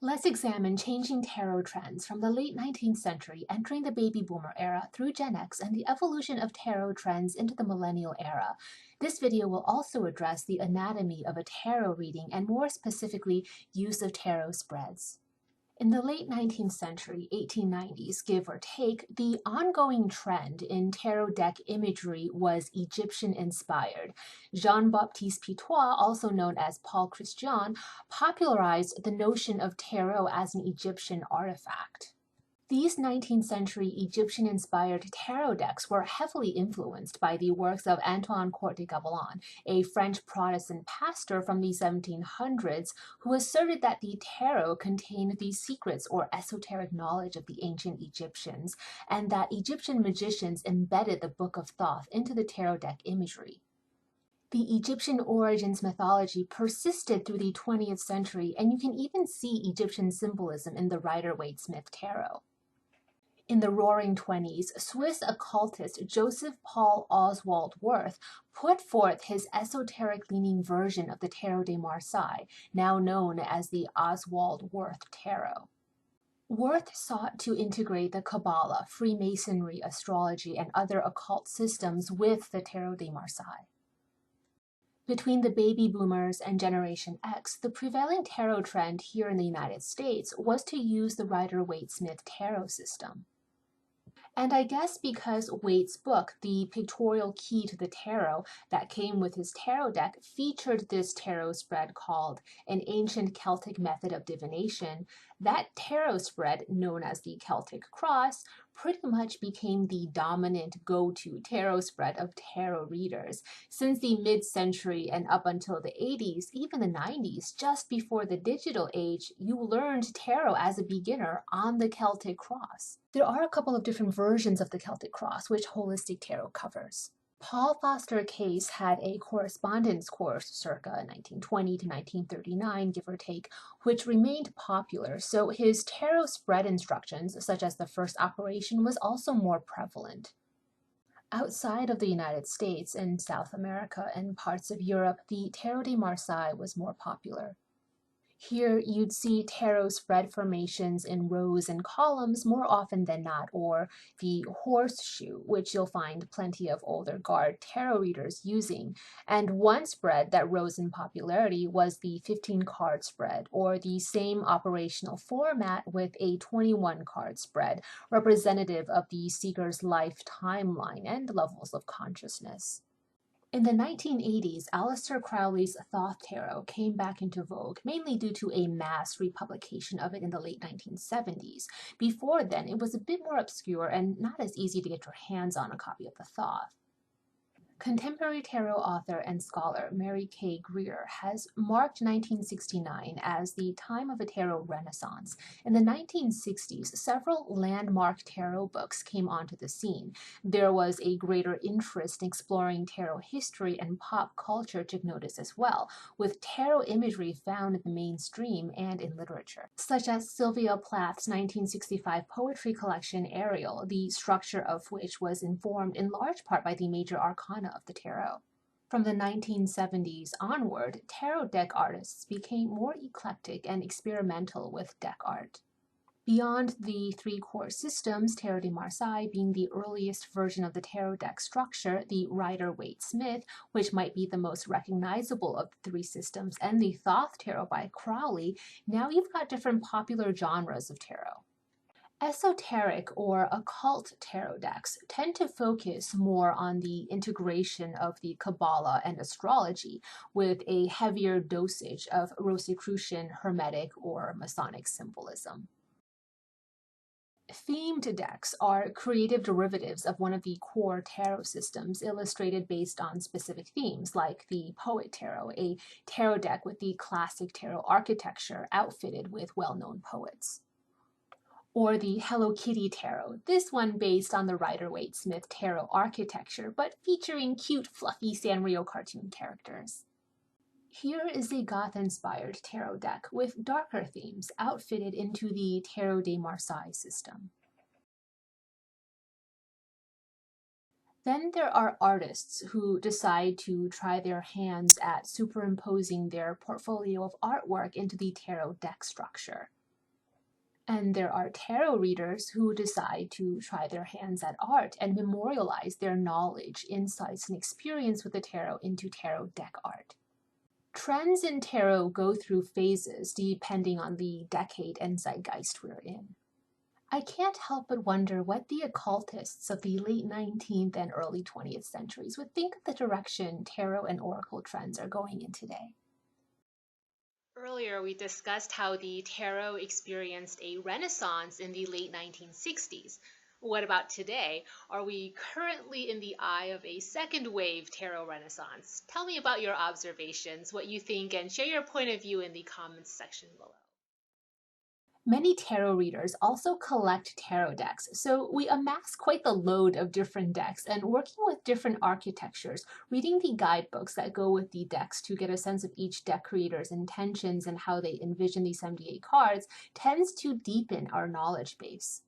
Let's examine changing tarot trends from the late 19th century, entering the baby boomer era through Gen X, and the evolution of tarot trends into the millennial era. This video will also address the anatomy of a tarot reading and more specifically, use of tarot spreads. In the late 19th century, 1890s, give or take, the ongoing trend in tarot deck imagery was Egyptian-inspired. Jean-Baptiste Pitois, also known as Paul Christian, popularized the notion of tarot as an Egyptian artifact. These 19th century Egyptian-inspired tarot decks were heavily influenced by the works of Antoine Court de Gavilan, a French Protestant pastor from the 1700s who asserted that the tarot contained the secrets or esoteric knowledge of the ancient Egyptians, and that Egyptian magicians embedded the Book of Thoth into the tarot deck imagery. The Egyptian origins mythology persisted through the 20th century, and you can even see Egyptian symbolism in the Rider-Waite-Smith tarot. In the Roaring Twenties, Swiss occultist Joseph Paul Oswald Wirth put forth his esoteric-leaning version of the Tarot de Marseille, now known as the Oswald-Wirth Tarot. Wirth sought to integrate the Kabbalah, Freemasonry, astrology, and other occult systems with the Tarot de Marseille. Between the baby boomers and Generation X, the prevailing tarot trend here in the United States was to use the Rider-Waite-Smith tarot system. And I guess because Waite's book, The Pictorial Key to the Tarot, that came with his tarot deck, featured this tarot spread called An Ancient Celtic Method of Divination, that tarot spread, known as the Celtic Cross, pretty much became the dominant go-to tarot spread of tarot readers. Since the mid-century and up until the 80s, even the 90s, just before the digital age, you learned tarot as a beginner on the Celtic Cross. There are a couple of different versions of the Celtic Cross, which Holistic Tarot covers. Paul Foster Case had a correspondence course circa 1920 to 1939, give or take, which remained popular, so his tarot spread instructions, such as the first operation, was also more prevalent. Outside of the United States, in South America and parts of Europe, the Tarot de Marseille was more popular. Here, you'd see tarot spread formations in rows and columns more often than not, or the horseshoe, which you'll find plenty of older guard tarot readers using. And one spread that rose in popularity was the 15-card spread, or the same operational format with a 21-card spread, representative of the seeker's life timeline and levels of consciousness. In the 1980s, Aleister Crowley's Thoth Tarot came back into vogue, mainly due to a mass republication of it in the late 1970s. Before then, it was a bit more obscure and not as easy to get your hands on a copy of the Thoth. Contemporary tarot author and scholar Mary K. Greer has marked 1969 as the time of a tarot renaissance. In the 1960s, several landmark tarot books came onto the scene. There was a greater interest in exploring tarot history, and pop culture took notice as well, with tarot imagery found in the mainstream and in literature, such as Sylvia Plath's 1965 poetry collection Ariel, the structure of which was informed in large part by the major arcana of the tarot. From the 1970s onward, tarot deck artists became more eclectic and experimental with deck art. Beyond the three core systems, Tarot de Marseille being the earliest version of the tarot deck structure, the Rider-Waite-Smith, which might be the most recognizable of the three systems, and the Thoth Tarot by Crowley, now you've got different popular genres of tarot. Esoteric or occult tarot decks tend to focus more on the integration of the Kabbalah and astrology, with a heavier dosage of Rosicrucian, Hermetic, or Masonic symbolism. Themed decks are creative derivatives of one of the core tarot systems, illustrated based on specific themes, like the Poet Tarot, a tarot deck with the classic tarot architecture outfitted with well-known poets. Or the Hello Kitty Tarot, this one based on the Rider-Waite-Smith tarot architecture, but featuring cute, fluffy Sanrio cartoon characters. Here is a goth-inspired tarot deck with darker themes outfitted into the Tarot de Marseille system. Then there are artists who decide to try their hands at superimposing their portfolio of artwork into the tarot deck structure. And there are tarot readers who decide to try their hands at art and memorialize their knowledge, insights, and experience with the tarot into tarot deck art. Trends in tarot go through phases depending on the decade and zeitgeist we're in. I can't help but wonder what the occultists of the late 19th and early 20th centuries would think of the direction tarot and oracle trends are going in today. Earlier, we discussed how the tarot experienced a renaissance in the late 1960s. What about today? Are we currently in the eye of a second wave tarot renaissance? Tell me about your observations, what you think, and share your point of view in the comments section below. Many tarot readers also collect tarot decks, so we amass quite the load of different decks, and working with different architectures, reading the guidebooks that go with the decks to get a sense of each deck creator's intentions and how they envision the 78 cards tends to deepen our knowledge base.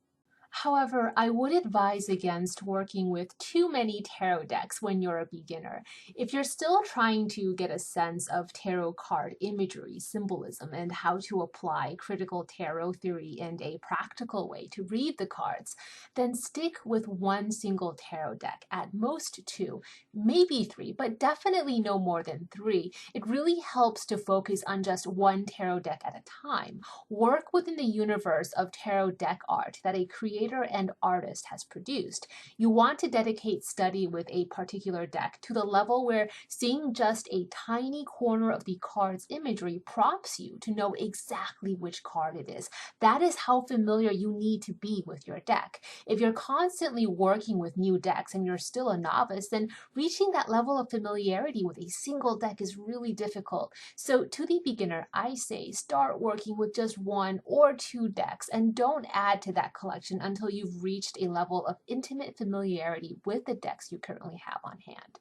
However, I would advise against working with too many tarot decks when you're a beginner. If you're still trying to get a sense of tarot card imagery, symbolism, and how to apply critical tarot theory in a practical way to read the cards, then stick with one single tarot deck, at most 2, maybe 3, but definitely no more than 3. It really helps to focus on just one tarot deck at a time. Work within the universe of tarot deck art that a creator and artist has produced. You want to dedicate study with a particular deck to the level where seeing just a tiny corner of the card's imagery prompts you to know exactly which card it is. That is how familiar you need to be with your deck. If you're constantly working with new decks and you're still a novice, then reaching that level of familiarity with a single deck is really difficult. So to the beginner, I say start working with just 1 or 2 decks and don't add to that collection until you've reached a level of intimate familiarity with the decks you currently have on hand.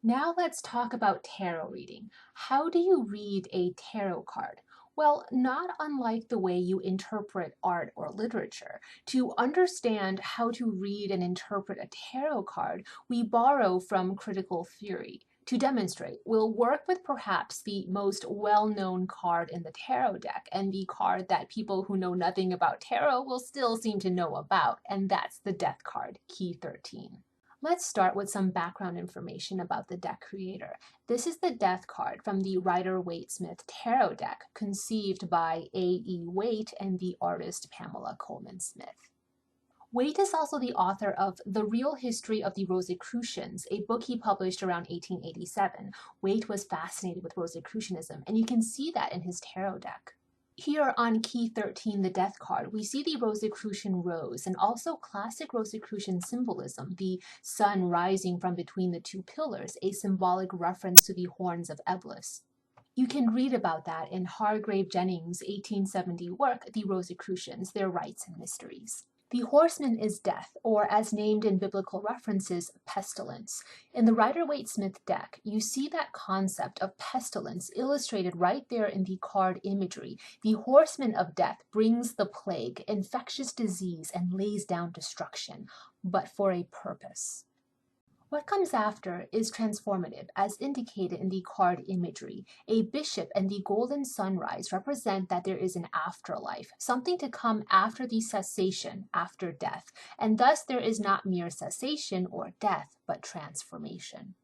Now let's talk about tarot reading. How do you read a tarot card? Well, not unlike the way you interpret art or literature. To understand how to read and interpret a tarot card, we borrow from critical theory. To demonstrate, we'll work with perhaps the most well-known card in the tarot deck, and the card that people who know nothing about tarot will still seem to know about, and that's the Death card, Key 13. Let's start with some background information about the deck creator. This is the Death card from the Rider-Waite-Smith tarot deck, conceived by A.E. Waite and the artist Pamela Colman Smith. Waite is also the author of The Real History of the Rosicrucians, a book he published around 1887. Waite was fascinated with Rosicrucianism, and you can see that in his tarot deck. Here on Key 13, the Death card, we see the Rosicrucian rose and also classic Rosicrucian symbolism, the sun rising from between the 2 pillars, a symbolic reference to the horns of Eblis. You can read about that in Hargrave Jennings' 1870 work, The Rosicrucians, Their Rites and Mysteries. The horseman is death, or as named in biblical references, pestilence. In the Rider-Waite-Smith deck, you see that concept of pestilence illustrated right there in the card imagery. The horseman of death brings the plague, infectious disease, and lays down destruction, but for a purpose. What comes after is transformative, as indicated in the card imagery. A bishop and the golden sunrise represent that there is an afterlife, something to come after the cessation, after death, and thus there is not mere cessation or death, but transformation.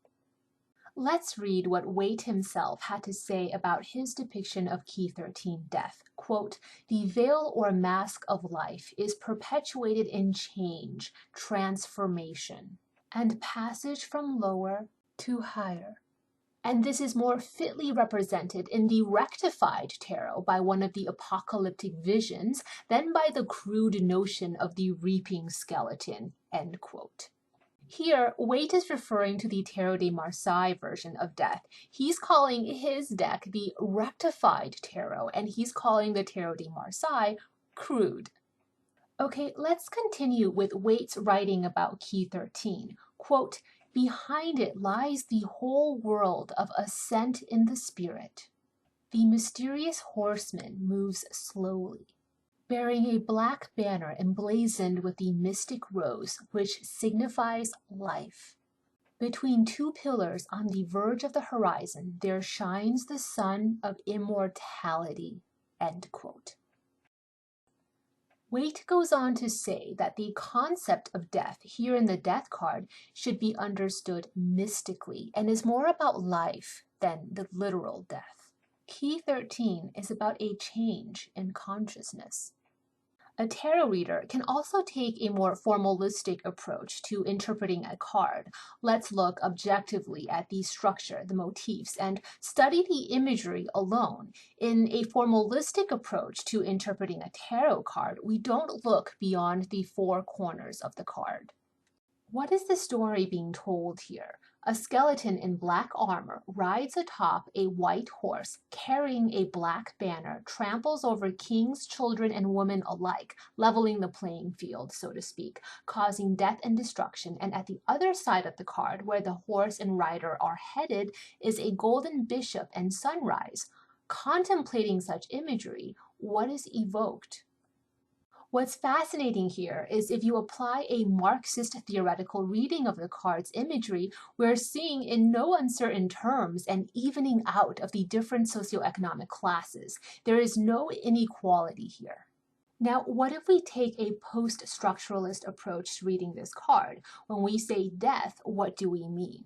Let's read what Waite himself had to say about his depiction of Key 13 death. Quote, "The veil or mask of life is perpetuated in change, transformation, and passage from lower to higher. And this is more fitly represented in the rectified tarot by one of the apocalyptic visions than by the crude notion of the reaping skeleton." End quote. Here, Waite is referring to the Tarot de Marseille version of death. He's calling his deck the rectified tarot, and he's calling the Tarot de Marseille crude. Okay, let's continue with Waite's writing about Key 13. Quote, "Behind it lies the whole world of ascent in the spirit. The mysterious horseman moves slowly, bearing a black banner emblazoned with the mystic rose, which signifies life. Between 2 pillars on the verge of the horizon, there shines the sun of immortality." End quote. Waite goes on to say that the concept of death here in the death card should be understood mystically and is more about life than the literal death. Key 13 is about a change in consciousness. A tarot reader can also take a more formalistic approach to interpreting a card. Let's look objectively at the structure, the motifs, and study the imagery alone. In a formalistic approach to interpreting a tarot card, we don't look beyond the four corners of the card. What is the story being told here? A skeleton in black armor rides atop a white horse carrying a black banner, tramples over kings, children, and women alike, leveling the playing field, so to speak, causing death and destruction. And at the other side of the card, where the horse and rider are headed, is a golden bishop and sunrise. Contemplating such imagery, what is evoked? What's fascinating here is if you apply a Marxist theoretical reading of the card's imagery, we're seeing in no uncertain terms an evening out of the different socioeconomic classes. There is no inequality here. Now, what if we take a post-structuralist approach to reading this card? When we say death, what do we mean?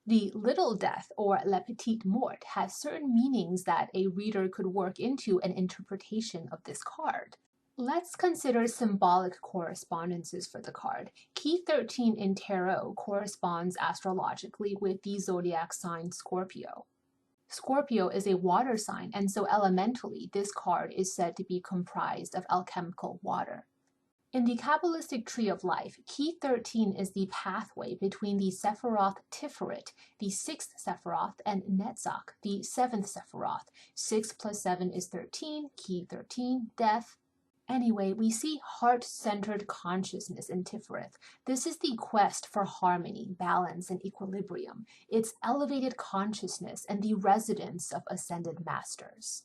The little death, or la petite mort, has certain meanings that a reader could work into an interpretation of this card. Let's consider symbolic correspondences for the card. Key 13 in tarot corresponds astrologically with the zodiac sign Scorpio. Scorpio is a water sign, and so elementally, this card is said to be comprised of alchemical water. In the Kabbalistic tree of life, key 13 is the pathway between the Sephiroth Tiferet, the 6th Sephiroth, and Netzach, the 7th Sephiroth. 6 plus 7 is 13, key 13, death. Anyway, we see heart-centered consciousness in Tiferet. This is the quest for harmony, balance, and equilibrium. It's elevated consciousness and the residence of ascended masters.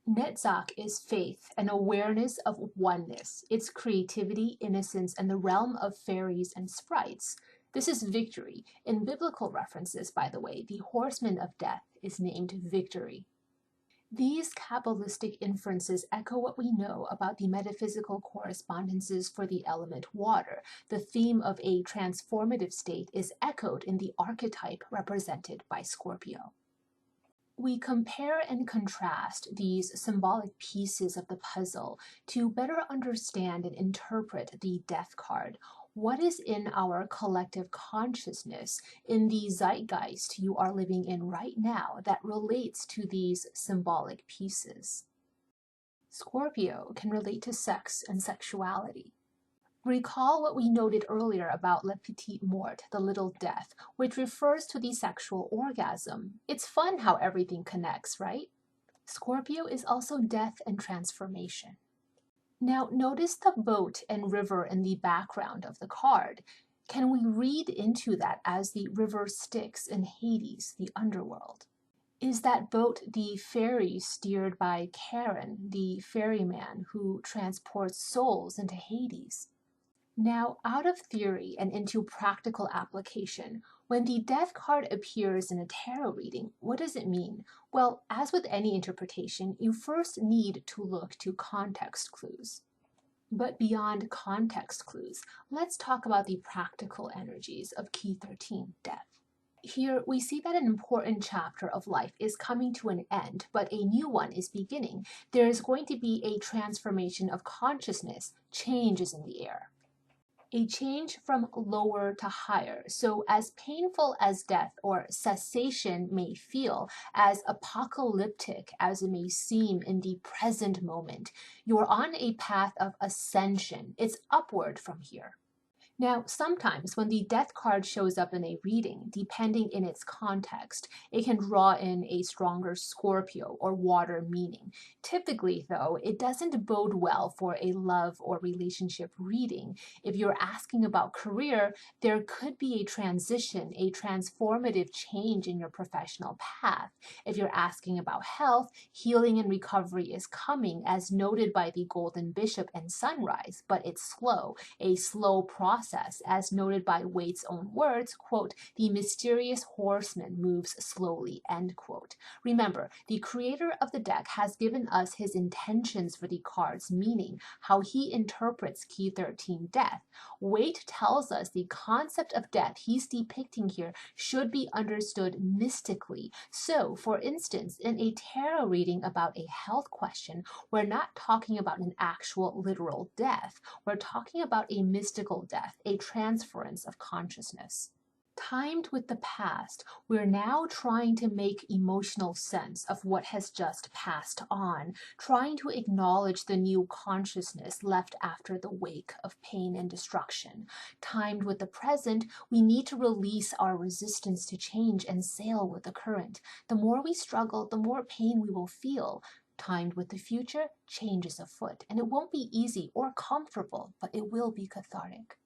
Netzach is faith and awareness of oneness. It's creativity, innocence, and the realm of fairies and sprites. This is victory. In biblical references, by the way, the horseman of death is named Victory. These Kabbalistic inferences echo what we know about the metaphysical correspondences for the element water. The theme of a transformative state is echoed in the archetype represented by Scorpio. We compare and contrast these symbolic pieces of the puzzle to better understand and interpret the death card. What is in our collective consciousness, in the zeitgeist you are living in right now, that relates to these symbolic pieces? Scorpio can relate to sex and sexuality. Recall what we noted earlier about la petite mort, the little death, which refers to the sexual orgasm. It's fun how everything connects, right? Scorpio is also death and transformation. Now, notice the boat and river in the background of the card. Can we read into that as the river Styx in Hades, the underworld? Is that boat the ferry steered by Charon, the ferryman who transports souls into Hades? Now, out of theory and into practical application, when the death card appears in a tarot reading, what does it mean? Well, as with any interpretation, you first need to look to context clues. But beyond context clues, let's talk about the practical energies of key 13, death. Here, we see that an important chapter of life is coming to an end, but a new one is beginning. There is going to be a transformation of consciousness. Change is in the air. A change from lower to higher. So as painful as death or cessation may feel, as apocalyptic as it may seem in the present moment, you're on a path of ascension. It's upward from here. Now, sometimes when the death card shows up in a reading, depending in its context, it can draw in a stronger Scorpio or water meaning. Typically, though, it doesn't bode well for a love or relationship reading. If you're asking about career, there could be a transition, a transformative change in your professional path. If you're asking about health, healing and recovery is coming, as noted by the Golden Bishop and Sunrise, but it's slow, a slow process process, as noted by Waite's own words, quote, "The mysterious horseman moves slowly," end quote. Remember, the creator of the deck has given us his intentions for the cards, meaning how he interprets Key 13 death. Waite tells us the concept of death he's depicting here should be understood mystically. So, for instance, in a tarot reading about a health question, we're not talking about an actual literal death. We're talking about a mystical death, a transference of consciousness. Timed with the past, we're now trying to make emotional sense of what has just passed on, trying to acknowledge the new consciousness left after the wake of pain and destruction. Timed with the present, we need to release our resistance to change and sail with the current. The more we struggle, the more pain we will feel. Timed with the future, change is afoot, and it won't be easy or comfortable, but it will be cathartic.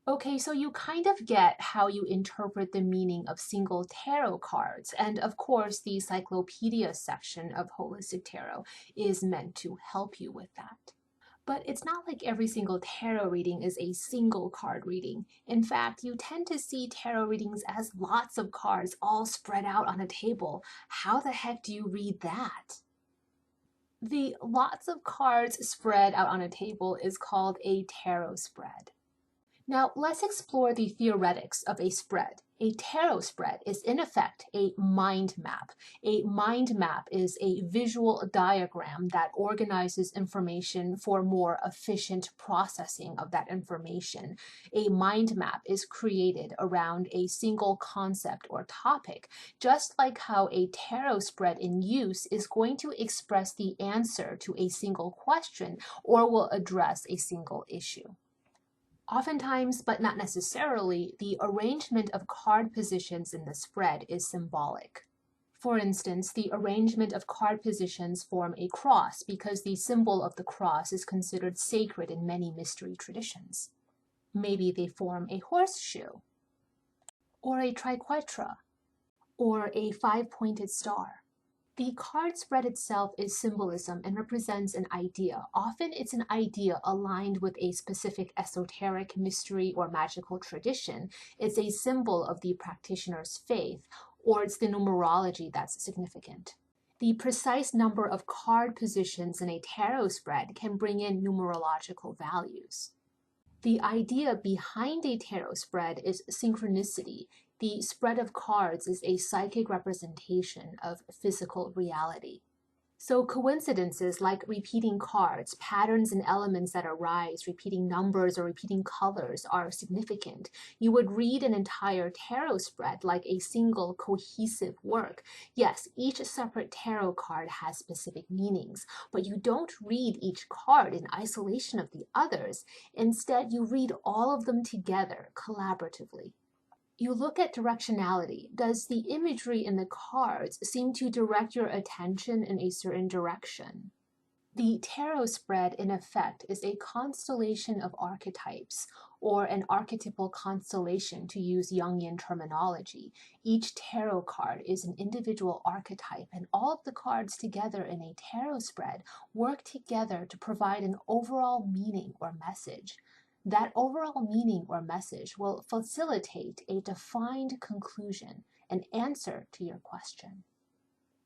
Okay, so you kind of get how you interpret the meaning of single tarot cards, and of course the Cyclopedia section of Holistic Tarot is meant to help you with that. But it's not like every single tarot reading is a single card reading. In fact, you tend to see tarot readings as lots of cards all spread out on a table. How the heck do you read that? The lots of cards spread out on a table is called a tarot spread. Now, let's explore the theoretics of a spread. A tarot spread is in effect a mind map. A mind map is a visual diagram that organizes information for more efficient processing of that information. A mind map is created around a single concept or topic, just like how a tarot spread in use is going to express the answer to a single question or will address a single issue. Oftentimes, but not necessarily, the arrangement of card positions in the spread is symbolic. For instance, the arrangement of card positions form a cross because the symbol of the cross is considered sacred in many mystery traditions. Maybe they form a horseshoe, or a triquetra, or a five-pointed star. The card spread itself is symbolism and represents an idea. Often it's an idea aligned with a specific esoteric, mystery, or magical tradition. It's a symbol of the practitioner's faith, or it's the numerology that's significant. The precise number of card positions in a tarot spread can bring in numerological values. The idea behind a tarot spread is synchronicity. The spread of cards is a psychic representation of physical reality. So coincidences like repeating cards, patterns and elements that arise, repeating numbers or repeating colors are significant. You would read an entire tarot spread like a single cohesive work. Yes, each separate tarot card has specific meanings, but you don't read each card in isolation of the others. Instead, you read all of them together, collaboratively. You look at directionality. Does the imagery in the cards seem to direct your attention in a certain direction? The tarot spread, in effect, is a constellation of archetypes, or an archetypal constellation to use Jungian terminology. Each tarot card is an individual archetype, and all of the cards together in a tarot spread work together to provide an overall meaning or message. That overall meaning or message will facilitate a defined conclusion, an answer to your question.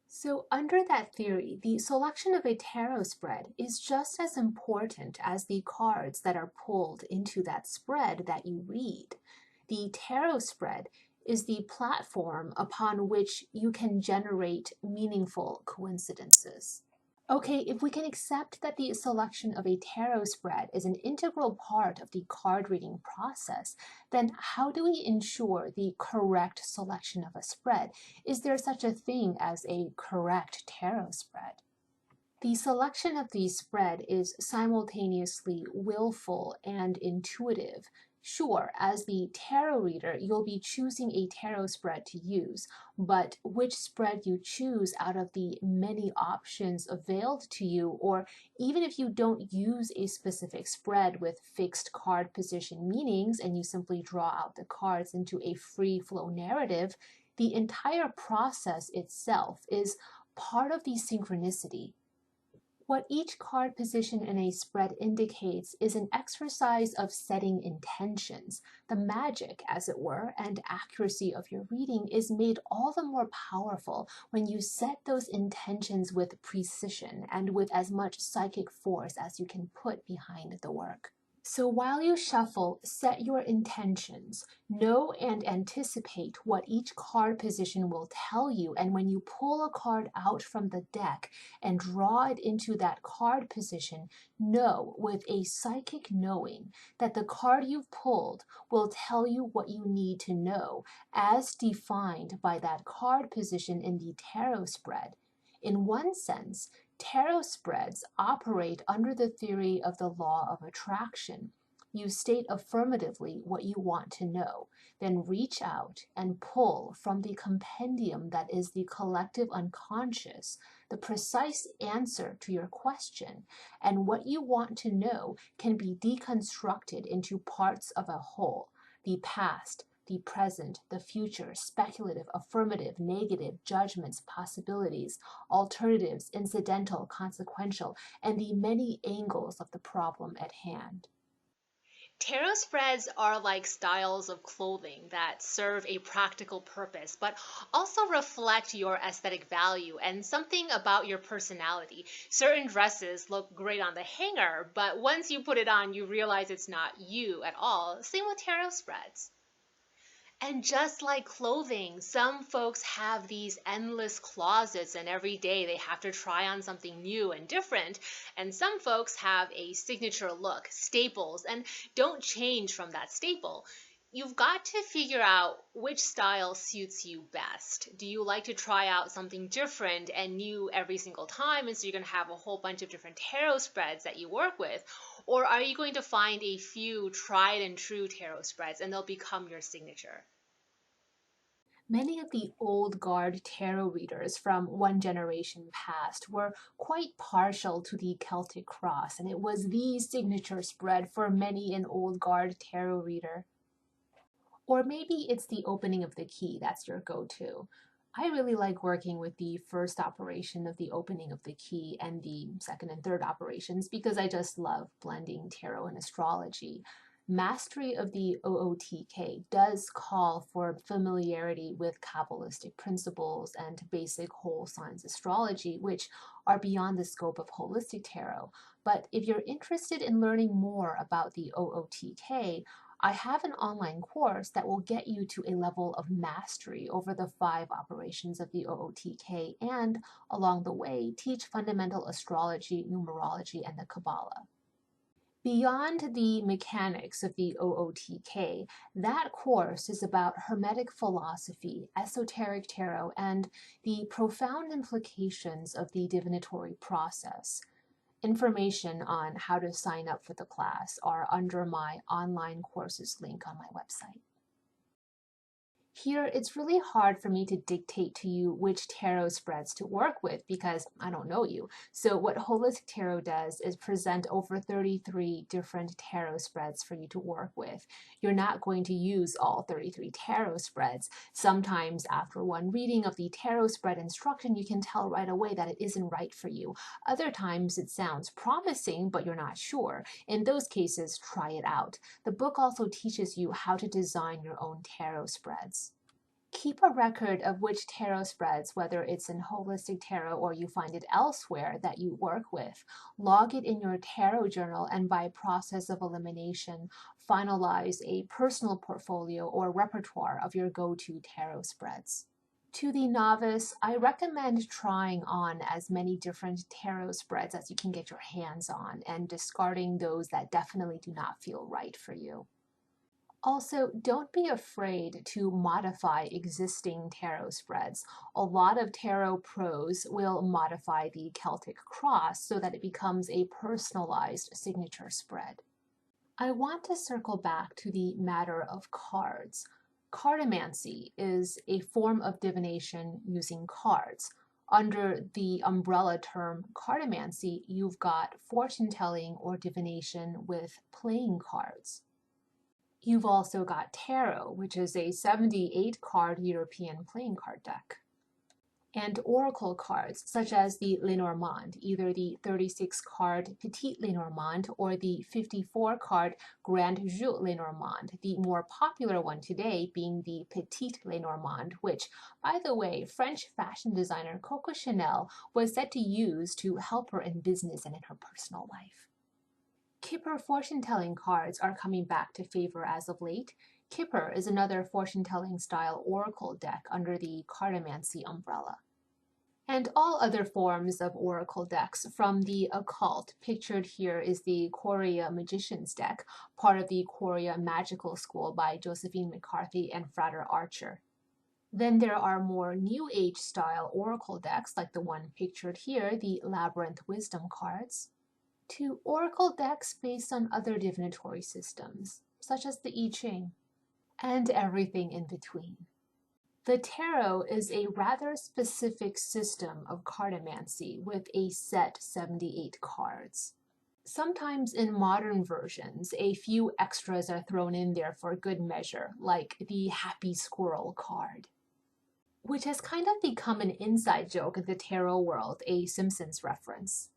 So under that theory, the selection of a tarot spread is just as important as the cards that are pulled into that spread that you read. The tarot spread is the platform upon which you can generate meaningful coincidences. Okay, if we can accept that the selection of a tarot spread is an integral part of the card reading process, then how do we ensure the correct selection of a spread? Is there such a thing as a correct tarot spread? The selection of the spread is simultaneously willful and intuitive. Sure, as the tarot reader, you'll be choosing a tarot spread to use, but which spread you choose out of the many options availed to you, or even if you don't use a specific spread with fixed card position meanings and you simply draw out the cards into a free flow narrative, the entire process itself is part of the synchronicity. What each card position in a spread indicates is an exercise of setting intentions. The magic, as it were, and accuracy of your reading is made all the more powerful when you set those intentions with precision and with as much psychic force as you can put behind the work. So while you shuffle, set your intentions. Know and anticipate what each card position will tell you, and when you pull a card out from the deck and draw it into that card position, know with a psychic knowing that the card you've pulled will tell you what you need to know, as defined by that card position in the tarot spread. In one sense, tarot spreads operate under the theory of the law of attraction. You state affirmatively what you want to know, then reach out and pull from the compendium that is the collective unconscious the precise answer to your question, and what you want to know can be deconstructed into parts of a whole: the past, the present, the future, speculative, affirmative, negative, judgments, possibilities, alternatives, incidental, consequential, and the many angles of the problem at hand. Tarot spreads are like styles of clothing that serve a practical purpose, but also reflect your aesthetic value and something about your personality. Certain dresses look great on the hanger, but once you put it on, you realize it's not you at all. Same with tarot spreads. And just like clothing, some folks have these endless closets and every day they have to try on something new and different. And some folks have a signature look, staples, and don't change from that staple. You've got to figure out which style suits you best. Do you like to try out something different and new every single time, and so you're going to have a whole bunch of different tarot spreads that you work with? Or are you going to find a few tried and true tarot spreads and they'll become your signature? Many of the old guard tarot readers from one generation past were quite partial to the Celtic cross, and it was the signature spread for many an old guard tarot reader. Or maybe it's the opening of the key that's your go-to. I really like working with the first operation of the opening of the key and the second and third operations because I just love blending tarot and astrology. Mastery of the OOTK does call for familiarity with Kabbalistic principles and basic whole signs astrology, which are beyond the scope of holistic tarot. But if you're interested in learning more about the OOTK, I have an online course that will get you to a level of mastery over the 5 operations of the OOTK and, along the way, teach fundamental astrology, numerology, and the Kabbalah. Beyond the mechanics of the OOTK, that course is about Hermetic philosophy, esoteric tarot, and the profound implications of the divinatory process. Information on how to sign up for the class are under my online courses link on my website. Here, it's really hard for me to dictate to you which tarot spreads to work with because I don't know you. So what Holistic Tarot does is present over 33 different tarot spreads for you to work with. You're not going to use all 33 tarot spreads. Sometimes after one reading of the tarot spread instruction, you can tell right away that it isn't right for you. Other times it sounds promising, but you're not sure. In those cases, try it out. The book also teaches you how to design your own tarot spreads. Keep a record of which tarot spreads, whether it's in Holistic Tarot or you find it elsewhere that you work with. Log it in your tarot journal and by process of elimination, finalize a personal portfolio or repertoire of your go-to tarot spreads. To the novice, I recommend trying on as many different tarot spreads as you can get your hands on and discarding those that definitely do not feel right for you. Also, don't be afraid to modify existing tarot spreads. A lot of tarot pros will modify the Celtic cross so that it becomes a personalized signature spread. I want to circle back to the matter of cards. Cartomancy is a form of divination using cards. Under the umbrella term cartomancy, you've got fortune-telling or divination with playing cards. You've also got tarot, which is a 78-card European playing card deck. and oracle cards such as the Lenormand, either the 36-card Petit Lenormand or the 54-card Grand Jeu Lenormand, the more popular one today being the Petite Lenormand, which, by the way, French fashion designer Coco Chanel was said to use to help her in business and in her personal life. Kipper fortune-telling cards are coming back to favor as of late. Kipper is another fortune-telling style oracle deck under the cartomancy umbrella. And all other forms of oracle decks from the occult. Pictured here is the Korea Magician's deck, part of the Korea Magical School by Josephine McCarthy and Frater Archer. Then there are more New Age style oracle decks like the one pictured here, the Labyrinth Wisdom cards, to oracle decks based on other divinatory systems, such as the I Ching, and everything in between. The tarot is a rather specific system of cartomancy with a set 78 cards. Sometimes in modern versions, a few extras are thrown in there for good measure, like the Happy Squirrel card, which has kind of become an inside joke in the tarot world, a Simpsons reference.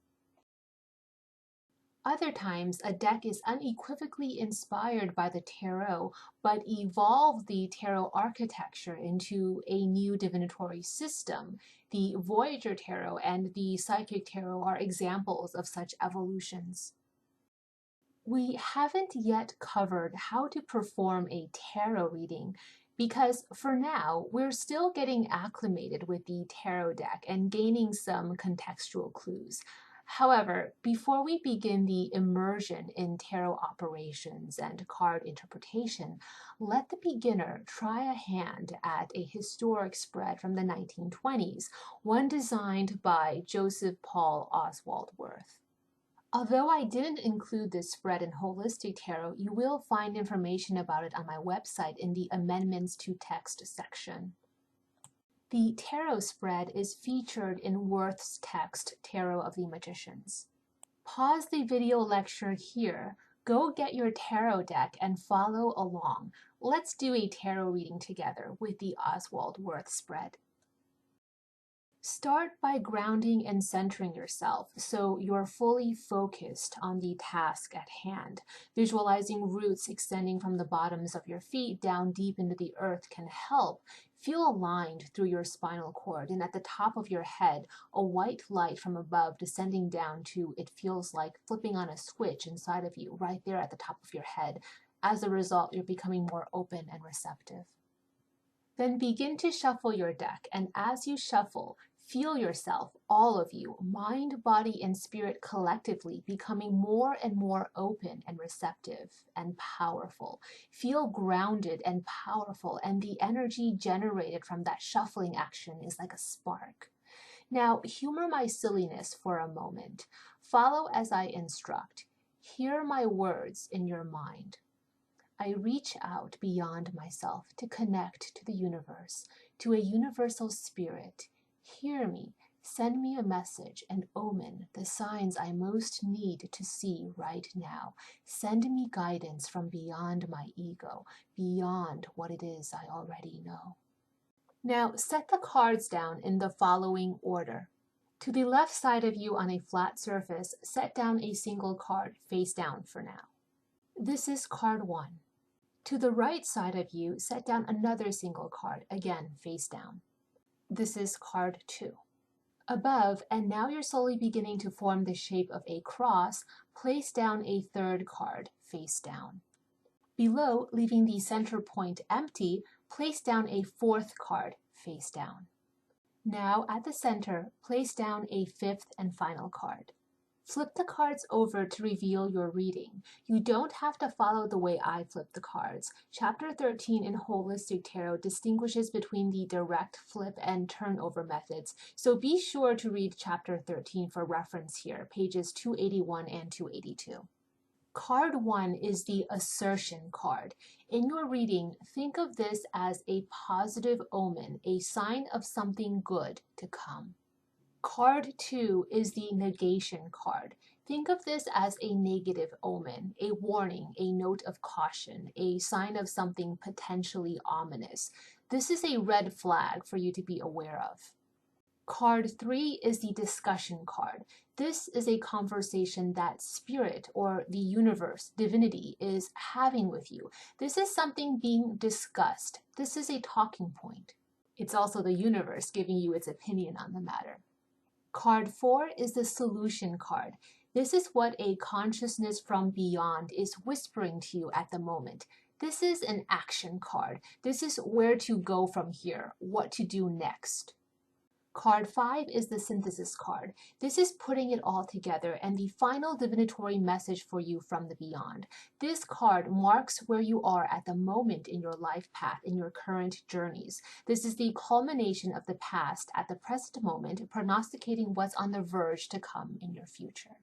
Other times, a deck is unequivocally inspired by the tarot, but evolved the tarot architecture into a new divinatory system. The Voyager Tarot and the Psychic Tarot are examples of such evolutions. We haven't yet covered how to perform a tarot reading, because for now, we're still getting acclimated with the tarot deck and gaining some contextual clues. However, before we begin the immersion in tarot operations and card interpretation, let the beginner try a hand at a historic spread from the 1920s, one designed by Joseph Paul Oswald Wirth. Although I didn't include this spread in Holistic Tarot, you will find information about it on my website in the Amendments to Text section. The tarot spread is featured in Wirth's text, Tarot of the Magicians. Pause the video lecture here, go get your tarot deck and follow along. Let's do a tarot reading together with the Oswald Wirth spread. Start by grounding and centering yourself so you're fully focused on the task at hand. Visualizing roots extending from the bottoms of your feet down deep into the earth can help. Feel aligned through your spinal cord, and at the top of your head, a white light from above descending down to, it feels like flipping on a switch inside of you, right there at the top of your head. As a result, you're becoming more open and receptive. Then begin to shuffle your deck, and as you shuffle, feel yourself, all of you, mind, body, and spirit collectively becoming more and more open and receptive and powerful. Feel grounded and powerful, and the energy generated from that shuffling action is like a spark. Now, humor my silliness for a moment. Follow as I instruct. Hear my words in your mind. I reach out beyond myself to connect to the universe, to a universal spirit. Hear me, send me a message, an omen, the signs I most need to see right now. Send me guidance from beyond my ego, beyond what it is I already know. Now set the cards down in the following order. To the left side of you on a flat surface, set down a single card face down for now. This is card 1. To the right side of you, set down another single card, again face down. This is card 2. Above, and now you're slowly beginning to form the shape of a cross, place down a third card, face down. Below, leaving the center point empty, place down a fourth card, face down. Now, at the center, place down a fifth and final card. Flip the cards over to reveal your reading. You don't have to follow the way I flip the cards. Chapter 13 in Holistic Tarot distinguishes between the direct flip and turnover methods, so be sure to read Chapter 13 for reference here, pages 281 and 282. Card 1 is the assertion card. In your reading, think of this as a positive omen, a sign of something good to come. Card 2 is the negation card. Think of this as a negative omen, a warning, a note of caution, a sign of something potentially ominous. This is a red flag for you to be aware of. Card 3 is the discussion card. This is a conversation that spirit or the universe, divinity, is having with you. This is something being discussed. This is a talking point. It's also the universe giving you its opinion on the matter. Card 4 is the solution card. This is what a consciousness from beyond is whispering to you at the moment. This is an action card. This is where to go from here, what to do next. Card 5 is the synthesis card. This is putting it all together and the final divinatory message for you from the beyond. This card marks where you are at the moment in your life path, in your current journeys. This is the culmination of the past at the present moment, prognosticating what's on the verge to come in your future.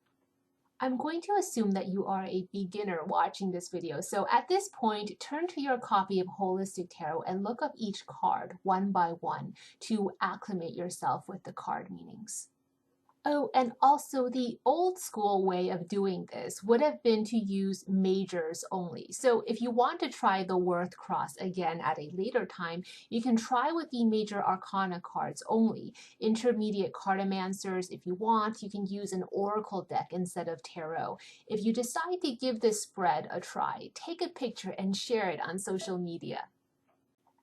I'm going to assume that you are a beginner watching this video, so at this point, turn to your copy of Holistic Tarot and look up each card one by one to acclimate yourself with the card meanings. Oh, and also the old school way of doing this would have been to use majors only. So if you want to try the Wirth cross again at a later time, you can try with the major arcana cards only. Intermediate cartomancers, if you want, you can use an oracle deck instead of tarot. If you decide to give this spread a try, take a picture and share it on social media.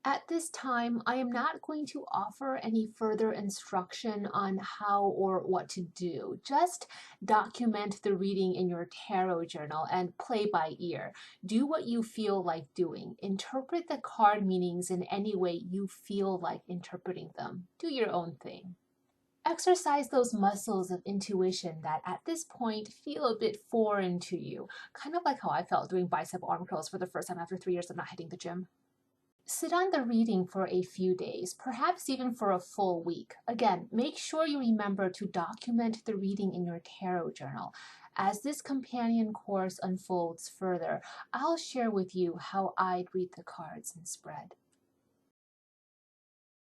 At this time, I am not going to offer any further instruction on how or what to do. Just document the reading in your tarot journal and play by ear. Do what you feel like doing. Interpret the card meanings in any way you feel like interpreting them. Do your own thing. Exercise those muscles of intuition that at this point feel a bit foreign to you. Kind of like how I felt doing bicep arm curls for the first time after 3 years of not hitting the gym. Sit on the reading for a few days, perhaps even for a full week. Again, make sure you remember to document the reading in your tarot journal. As this companion course unfolds further, I'll share with you how I'd read the cards and spread.